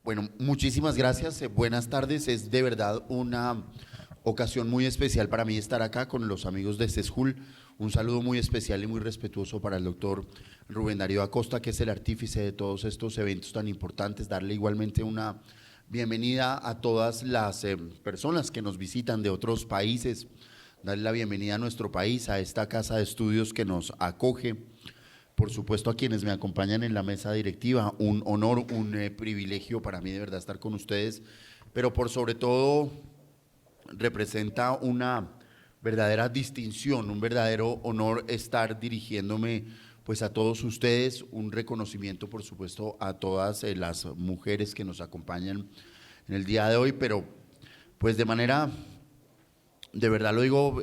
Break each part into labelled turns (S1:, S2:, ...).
S1: Bueno, muchísimas gracias, buenas tardes. Es de verdad una ocasión muy especial para mí estar acá con los amigos de CESJUL. Un saludo muy especial y muy respetuoso para el doctor Rubén Darío Acosta, que es el artífice de todos estos eventos tan importantes. Darle igualmente una bienvenida a todas las personas que nos visitan de otros países. Darle la bienvenida a nuestro país, a esta casa de estudios que nos acoge. Por supuesto, a quienes me acompañan en la mesa directiva, un honor, un privilegio para mí de verdad estar con ustedes, pero por sobre todo representa una verdadera distinción, un verdadero honor estar dirigiéndome pues a todos ustedes, un reconocimiento por supuesto a todas las mujeres que nos acompañan en el día de hoy, pero pues de manera, de verdad lo digo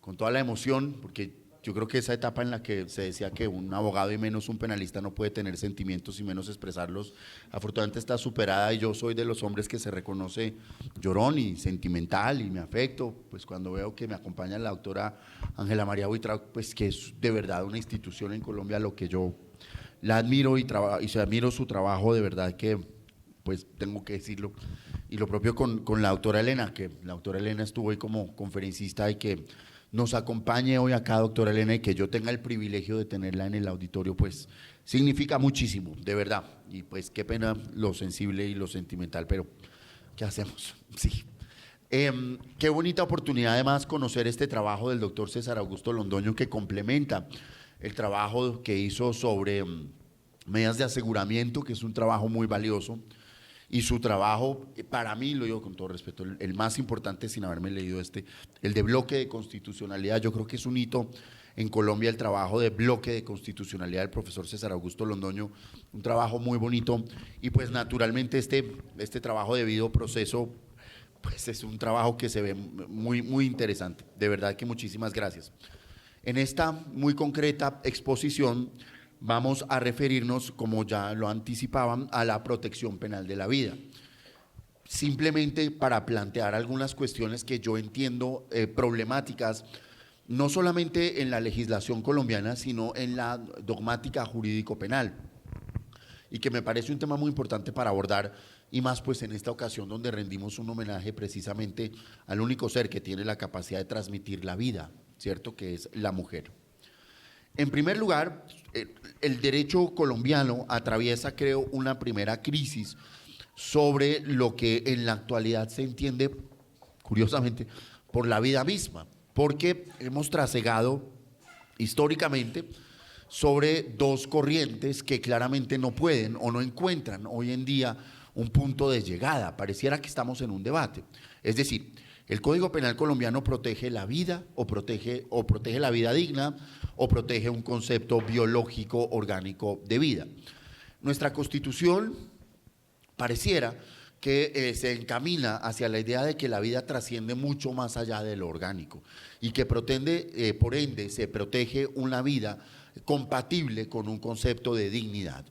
S1: con toda la emoción, porque yo creo que esa etapa en la que se decía que un abogado y menos un penalista no puede tener sentimientos y menos expresarlos, afortunadamente está superada y yo soy de los hombres que se reconoce llorón y sentimental y me afecto, pues cuando veo que me acompaña la doctora Ángela María Buitrago, pues que es de verdad una institución en Colombia, lo que yo la admiro y admiro su trabajo, de verdad que pues tengo que decirlo. Y lo propio con la doctora Elena, que la doctora Elena estuvo ahí como conferencista y que nos acompañe hoy acá, doctora Elena, y que yo tenga el privilegio de tenerla en el auditorio, pues significa muchísimo, de verdad. Y pues qué pena lo sensible y lo sentimental, pero ¿qué hacemos? Sí. Qué bonita oportunidad además conocer este trabajo del doctor César Augusto Londoño, que complementa el trabajo que hizo sobre medidas de aseguramiento, que es un trabajo muy valioso. Y su trabajo, para mí, lo digo con todo respeto, el más importante sin haberme leído el de bloque de constitucionalidad. Yo creo que es un hito en Colombia el trabajo de bloque de constitucionalidad del profesor César Augusto Londoño, un trabajo muy bonito y pues naturalmente este trabajo de debido proceso, pues es un trabajo que se ve muy, muy interesante. De verdad que muchísimas gracias. En esta muy concreta exposición vamos a referirnos, como ya lo anticipaban, a la protección penal de la vida. Simplemente para plantear algunas cuestiones que yo entiendo problemáticas, no solamente en la legislación colombiana, sino en la dogmática jurídico-penal, y que me parece un tema muy importante para abordar, y más pues en esta ocasión donde rendimos un homenaje precisamente al único ser que tiene la capacidad de transmitir la vida, ¿cierto?, que es la mujer. En primer lugar, el derecho colombiano atraviesa, creo, una primera crisis sobre lo que en la actualidad se entiende, curiosamente, por la vida misma, porque hemos trasegado históricamente sobre dos corrientes que claramente no pueden o no encuentran hoy en día un punto de llegada. Pareciera que estamos en un debate. Es decir, el Código Penal colombiano protege la vida o protege la vida digna o protege un concepto biológico orgánico de vida. Nuestra Constitución pareciera que se encamina hacia la idea de que la vida trasciende mucho más allá de lo orgánico y que pretende, por ende, se protege una vida compatible con un concepto de dignidad.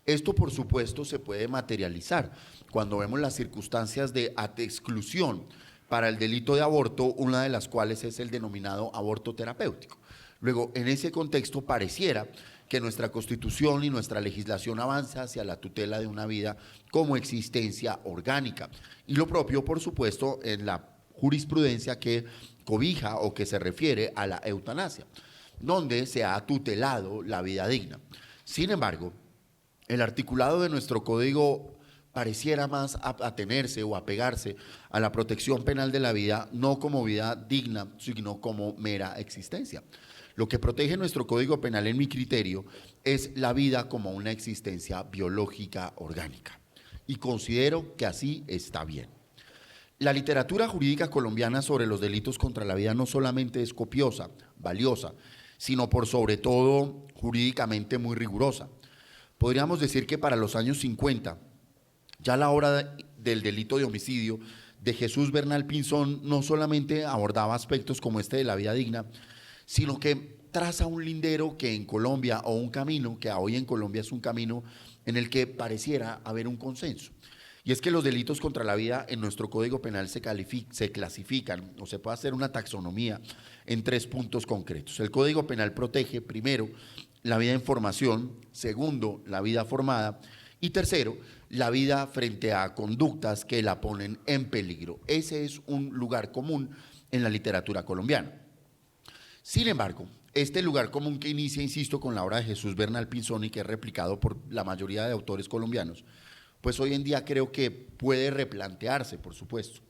S1: Esto, por supuesto, se puede materializar cuando vemos las circunstancias de exclusión para el delito de aborto, una de las cuales es el denominado aborto terapéutico. Luego, en ese contexto, pareciera que nuestra Constitución y nuestra legislación avanza hacia la tutela de una vida como existencia orgánica. Y lo propio, por supuesto, en la jurisprudencia que cobija o que se refiere a la eutanasia, donde se ha tutelado la vida digna. Sin embargo, el articulado de nuestro Código pareciera más atenerse o apegarse a la protección penal de la vida, no como vida digna, sino como mera existencia. Lo que protege nuestro Código Penal, en mi criterio, es la vida como una existencia biológica orgánica. Y considero que así está bien. La literatura jurídica colombiana sobre los delitos contra la vida no solamente es copiosa, valiosa, sino por sobre todo jurídicamente muy rigurosa. Podríamos decir que para los años 50, ya la obra del delito de homicidio de Jesús Bernal Pinzón no solamente abordaba aspectos como este de la vida digna, sino que traza un lindero que en Colombia, o un camino que hoy en Colombia es un camino en el que pareciera haber un consenso. Y es que los delitos contra la vida en nuestro Código Penal se clasifican, o se puede hacer una taxonomía en 3 puntos concretos. El Código Penal protege, primero, la vida en formación; segundo, la vida formada; y tercero, la vida frente a conductas que la ponen en peligro. Ese es un lugar común en la literatura colombiana. Sin embargo, este lugar común que inicia, insisto, con la obra de Jesús Bernal Pinzón y que es replicado por la mayoría de autores colombianos, pues hoy en día creo que puede replantearse, por supuesto.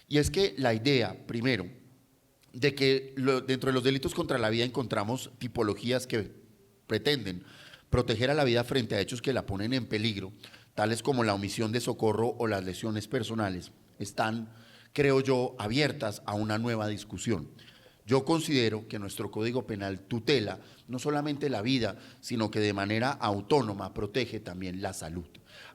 S1: Y es que la idea, primero, de que dentro de los delitos contra la vida encontramos tipologías que pretenden proteger a la vida frente a hechos que la ponen en peligro, tales como la omisión de socorro o las lesiones personales, están, creo yo, abiertas a una nueva discusión. Yo considero que nuestro Código Penal tutela no solamente la vida, sino que de manera autónoma protege también la salud,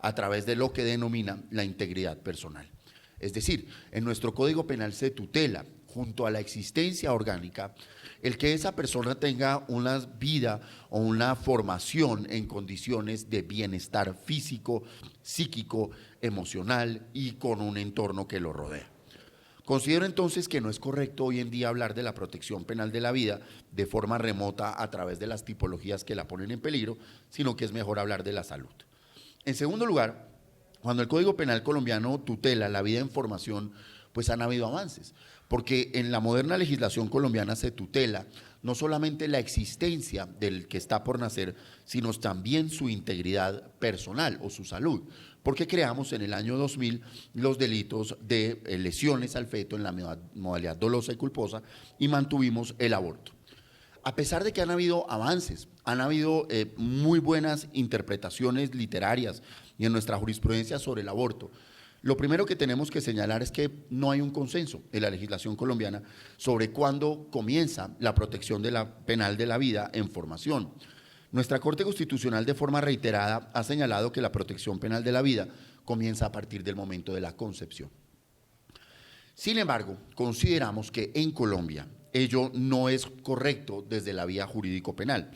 S1: a través de lo que denomina la integridad personal. Es decir, en nuestro Código Penal se tutela, junto a la existencia orgánica, el que esa persona tenga una vida o una formación en condiciones de bienestar físico, psíquico, emocional y con un entorno que lo rodea. Considero entonces que no es correcto hoy en día hablar de la protección penal de la vida de forma remota a través de las tipologías que la ponen en peligro, sino que es mejor hablar de la salud. En segundo lugar, cuando el Código Penal colombiano tutela la vida en formación, pues han habido avances, porque en la moderna legislación colombiana se tutela no solamente la existencia del que está por nacer, sino también su integridad personal o su salud, porque creamos en el año 2000 los delitos de lesiones al feto en la modalidad dolosa y culposa y mantuvimos el aborto. A pesar de que han habido avances, han habido muy buenas interpretaciones literarias y en nuestra jurisprudencia sobre el aborto, lo primero que tenemos que señalar es que no hay un consenso en la legislación colombiana sobre cuándo comienza la protección penal de la vida en formación. Nuestra Corte Constitucional de forma reiterada ha señalado que la protección penal de la vida comienza a partir del momento de la concepción. Sin embargo, consideramos que en Colombia ello no es correcto desde la vía jurídico-penal,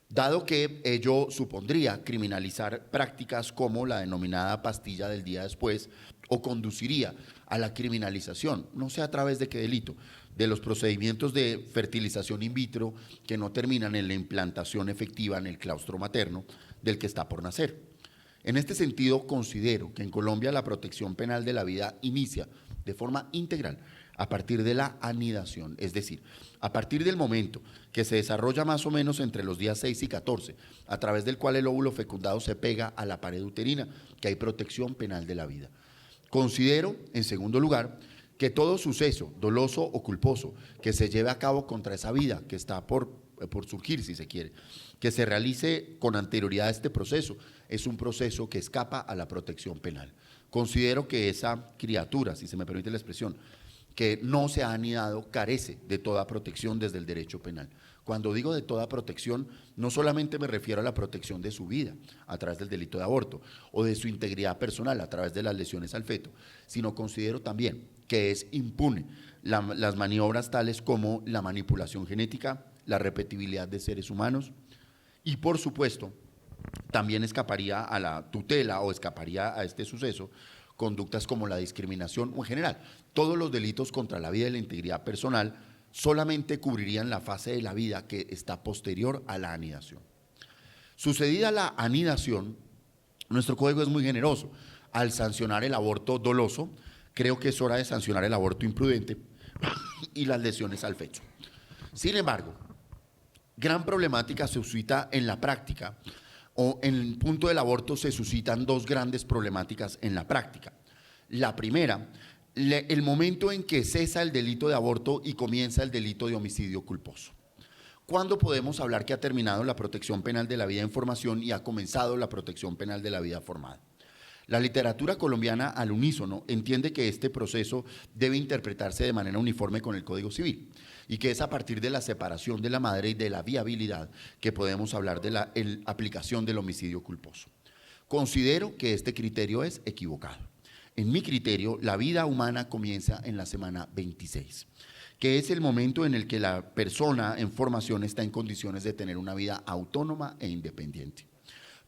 S1: dado que ello supondría criminalizar prácticas como la denominada pastilla del día después o conduciría a la criminalización, no sé a través de qué delito, de los procedimientos de fertilización in vitro que no terminan en la implantación efectiva en el claustro materno del que está por nacer. En este sentido, considero que en Colombia la protección penal de la vida inicia de forma integral a partir de la anidación, es decir, a partir del momento que se desarrolla más o menos entre los días 6 y 14, a través del cual el óvulo fecundado se pega a la pared uterina, que hay protección penal de la vida. Considero, en segundo lugar, que todo suceso doloso o culposo que se lleve a cabo contra esa vida que está por surgir, si se quiere, que se realice con anterioridad a este proceso, es un proceso que escapa a la protección penal. Considero que esa criatura, si se me permite la expresión, que no se ha anidado, carece de toda protección desde el derecho penal. Cuando digo de toda protección, no solamente me refiero a la protección de su vida a través del delito de aborto o de su integridad personal a través de las lesiones al feto, sino considero también que es impune las maniobras tales como la manipulación genética, la repetibilidad de seres humanos y, por supuesto, también escaparía a la tutela o escaparía a este suceso conductas como la discriminación o en general. Todos los delitos contra la vida y la integridad personal solamente cubrirían la fase de la vida que está posterior a la anidación. Sucedida la anidación, nuestro código es muy generoso. Al sancionar el aborto doloso, creo que es hora de sancionar el aborto imprudente y las lesiones al feto. Sin embargo, gran problemática se suscita en la práctica, o en el punto del aborto se suscitan dos grandes problemáticas en la práctica. La primera, el momento en que cesa el delito de aborto y comienza el delito de homicidio culposo. ¿Cuándo podemos hablar que ha terminado la protección penal de la vida en formación y ha comenzado la protección penal de la vida formada? La literatura colombiana al unísono entiende que este proceso debe interpretarse de manera uniforme con el Código Civil y que es a partir de la separación de la madre y de la viabilidad que podemos hablar de la aplicación del homicidio culposo. Considero que este criterio es equivocado. En mi criterio, la vida humana comienza en la semana 26, que es el momento en el que la persona en formación está en condiciones de tener una vida autónoma e independiente.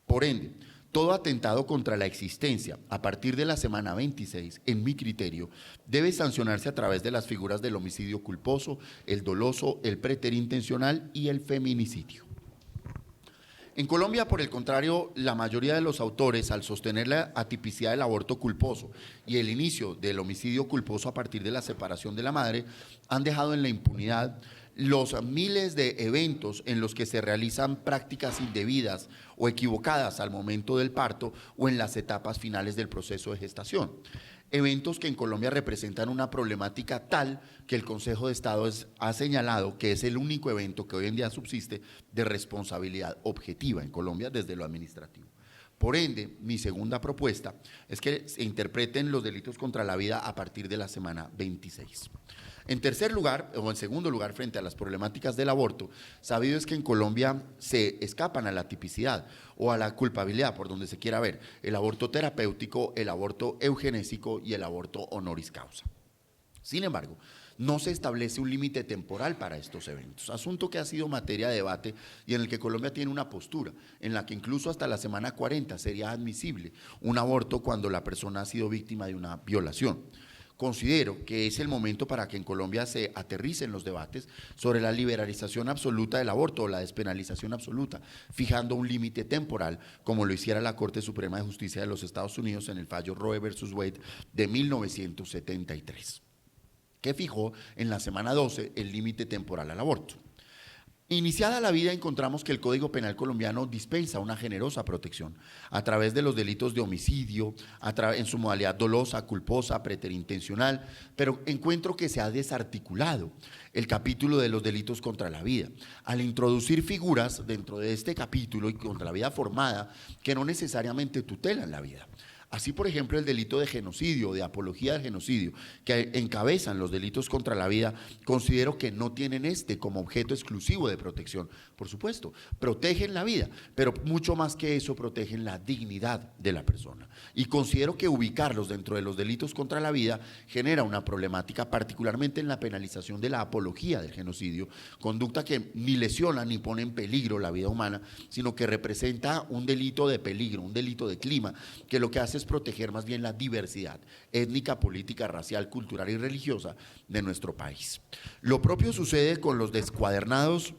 S1: Por ende, todo atentado contra la existencia a partir de la semana 26, en mi criterio, debe sancionarse a través de las figuras del homicidio culposo, el doloso, el preterintencional y el feminicidio. En Colombia, por el contrario, la mayoría de los autores, al sostener la atipicidad del aborto culposo y el inicio del homicidio culposo a partir de la separación de la madre, han dejado en la impunidad los miles de eventos en los que se realizan prácticas indebidas o equivocadas al momento del parto o en las etapas finales del proceso de gestación. Eventos que en Colombia representan una problemática tal que el Consejo de Estado ha señalado que es el único evento que hoy en día subsiste de responsabilidad objetiva en Colombia desde lo administrativo. Por ende, mi segunda propuesta es que se interpreten los delitos contra la vida a partir de la semana 26. En tercer lugar, o en segundo lugar, frente a las problemáticas del aborto, sabido es que en Colombia se escapan a la tipicidad o a la culpabilidad, por donde se quiera ver, el aborto terapéutico, el aborto eugenésico y el aborto honoris causa. Sin embargo, no se establece un límite temporal para estos eventos, asunto que ha sido materia de debate y en el que Colombia tiene una postura, en la que incluso hasta la semana 40 sería admisible un aborto cuando la persona ha sido víctima de una violación. Considero que es el momento para que en Colombia se aterricen los debates sobre la liberalización absoluta del aborto o la despenalización absoluta, fijando un límite temporal, como lo hiciera la Corte Suprema de Justicia de los Estados Unidos en el fallo Roe versus Wade de 1973, que fijó en la semana 12 el límite temporal al aborto. Iniciada la vida, encontramos que el Código Penal colombiano dispensa una generosa protección a través de los delitos de homicidio, en su modalidad dolosa, culposa, preterintencional, pero encuentro que se ha desarticulado el capítulo de los delitos contra la vida, al introducir figuras dentro de este capítulo y contra la vida formada que no necesariamente tutelan la vida. Así, por ejemplo, el delito de genocidio, de apología del genocidio, que encabezan los delitos contra la vida, considero que no tienen como objeto exclusivo de protección. Por supuesto, protegen la vida, pero mucho más que eso, protegen la dignidad de la persona. Y considero que ubicarlos dentro de los delitos contra la vida genera una problemática, particularmente en la penalización de la apología del genocidio, conducta que ni lesiona ni pone en peligro la vida humana, sino que representa un delito de peligro, un delito de clima, que lo que hace es proteger más bien la diversidad étnica, política, racial, cultural y religiosa de nuestro país. Lo propio sucede con los descuadernados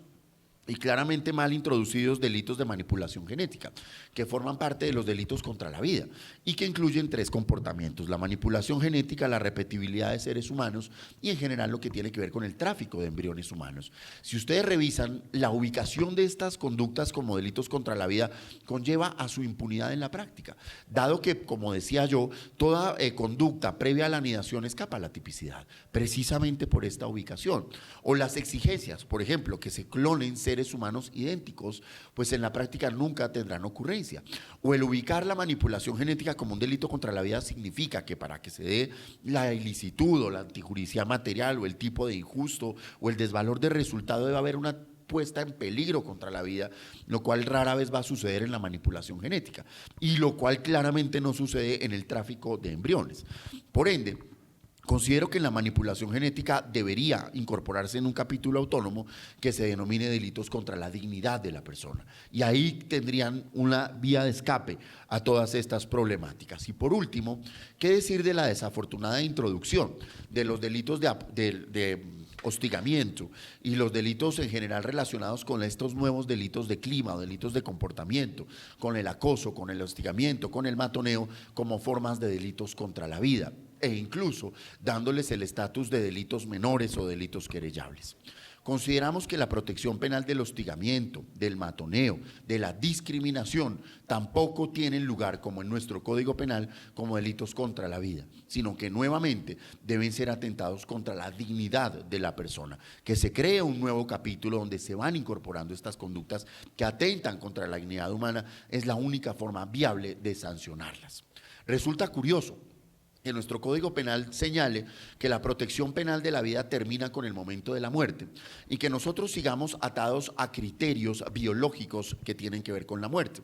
S1: y claramente mal introducidos delitos de manipulación genética, que forman parte de los delitos contra la vida y que incluyen 3 comportamientos: la manipulación genética, la repetibilidad de seres humanos y en general lo que tiene que ver con el tráfico de embriones humanos. Si ustedes revisan, la ubicación de estas conductas como delitos contra la vida conlleva a su impunidad en la práctica, dado que, como decía yo, toda conducta previa a la anidación escapa a la tipicidad, precisamente por esta ubicación. O las exigencias, por ejemplo, que se clonen seres humanos idénticos, pues en la práctica nunca tendrán ocurrencia. O el ubicar la manipulación genética como un delito contra la vida significa que para que se dé la ilicitud o la antijuricidad material o el tipo de injusto o el desvalor de resultado debe haber una puesta en peligro contra la vida, lo cual rara vez va a suceder en la manipulación genética y lo cual claramente no sucede en el tráfico de embriones. Por ende, considero que en la manipulación genética debería incorporarse en un capítulo autónomo que se denomine delitos contra la dignidad de la persona. Y ahí tendrían una vía de escape a todas estas problemáticas. Y por último, ¿qué decir de la desafortunada introducción de los delitos de hostigamiento y los delitos en general relacionados con estos nuevos delitos de clima o delitos de comportamiento, con el acoso, con el hostigamiento, con el matoneo, como formas de delitos contra la vida, e incluso dándoles el estatus de delitos menores o delitos querellables? Consideramos que la protección penal del hostigamiento, del matoneo, de la discriminación tampoco tienen lugar, como en nuestro Código Penal, como delitos contra la vida, sino que nuevamente deben ser atentados contra la dignidad de la persona, que se cree un nuevo capítulo donde se van incorporando estas conductas que atentan contra la dignidad humana. Es la única forma viable de sancionarlas. Resulta curioso que nuestro Código Penal señale que la protección penal de la vida termina con el momento de la muerte y que nosotros sigamos atados a criterios biológicos que tienen que ver con la muerte,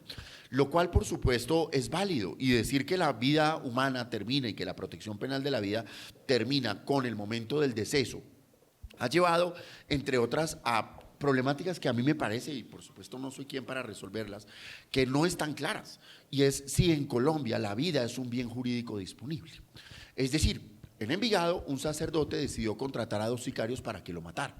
S1: lo cual por supuesto es válido, y decir que la vida humana termina y que la protección penal de la vida termina con el momento del deceso ha llevado, entre otras, a problemáticas que a mí me parece, y por supuesto no soy quien para resolverlas, que no están claras, y es si en Colombia la vida es un bien jurídico disponible. Es decir, en Envigado un sacerdote decidió contratar a 2 sicarios para que lo mataran.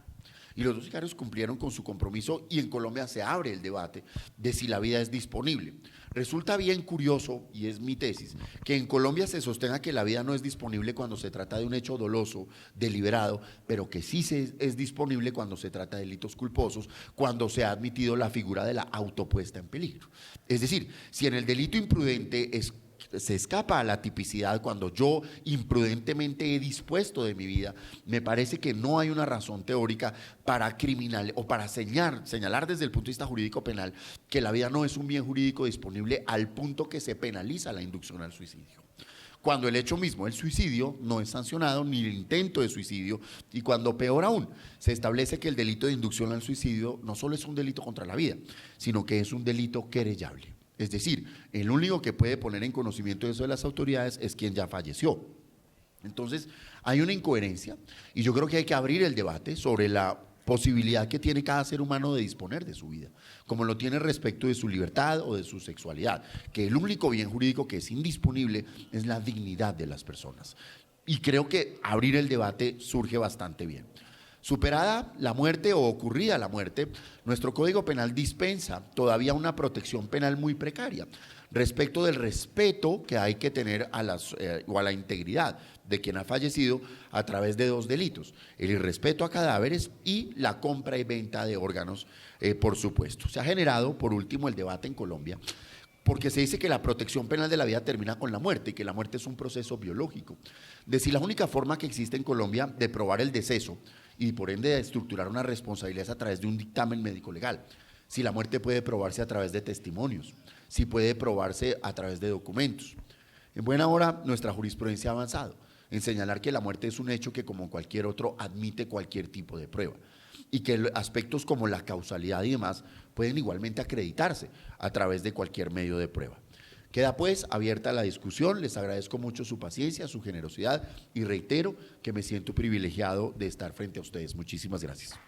S1: Y los dos sicarios cumplieron con su compromiso y en Colombia se abre el debate de si la vida es disponible. Resulta bien curioso, y es mi tesis, que en Colombia se sostenga que la vida no es disponible cuando se trata de un hecho doloso, deliberado, pero que sí es disponible cuando se trata de delitos culposos, cuando se ha admitido la figura de la autopuesta en peligro. Es decir, si en el delito imprudente se escapa a la tipicidad cuando yo imprudentemente he dispuesto de mi vida, me parece que no hay una razón teórica para o para señalar desde el punto de vista jurídico penal que la vida no es un bien jurídico disponible al punto que se penaliza la inducción al suicidio. Cuando el hecho mismo, el suicidio, no es sancionado, ni el intento de suicidio, y cuando peor aún, se establece que el delito de inducción al suicidio no solo es un delito contra la vida, sino que es un delito querellable. Es decir, el único que puede poner en conocimiento de eso de las autoridades es quien ya falleció. Entonces, hay una incoherencia y yo creo que hay que abrir el debate sobre la posibilidad que tiene cada ser humano de disponer de su vida, como lo tiene respecto de su libertad o de su sexualidad, que el único bien jurídico que es indisponible es la dignidad de las personas. Y creo que abrir el debate surge bastante bien. Superada la muerte o ocurrida la muerte, nuestro Código Penal dispensa todavía una protección penal muy precaria respecto del respeto que hay que tener a la integridad de quien ha fallecido a través de dos delitos: el irrespeto a cadáveres y la compra y venta de órganos, por supuesto. Se ha generado, por último, el debate en Colombia, porque se dice que la protección penal de la vida termina con la muerte y que la muerte es un proceso biológico. Decir la única forma que existe en Colombia de probar el deceso y por ende de estructurar una responsabilidad a través de un dictamen médico legal. Si la muerte puede probarse a través de testimonios, si puede probarse a través de documentos. En buena hora, nuestra jurisprudencia ha avanzado en señalar que la muerte es un hecho que, como cualquier otro, admite cualquier tipo de prueba y que aspectos como la causalidad y demás pueden igualmente acreditarse a través de cualquier medio de prueba. Queda pues abierta la discusión, les agradezco mucho su paciencia, su generosidad y reitero que me siento privilegiado de estar frente a ustedes. Muchísimas gracias.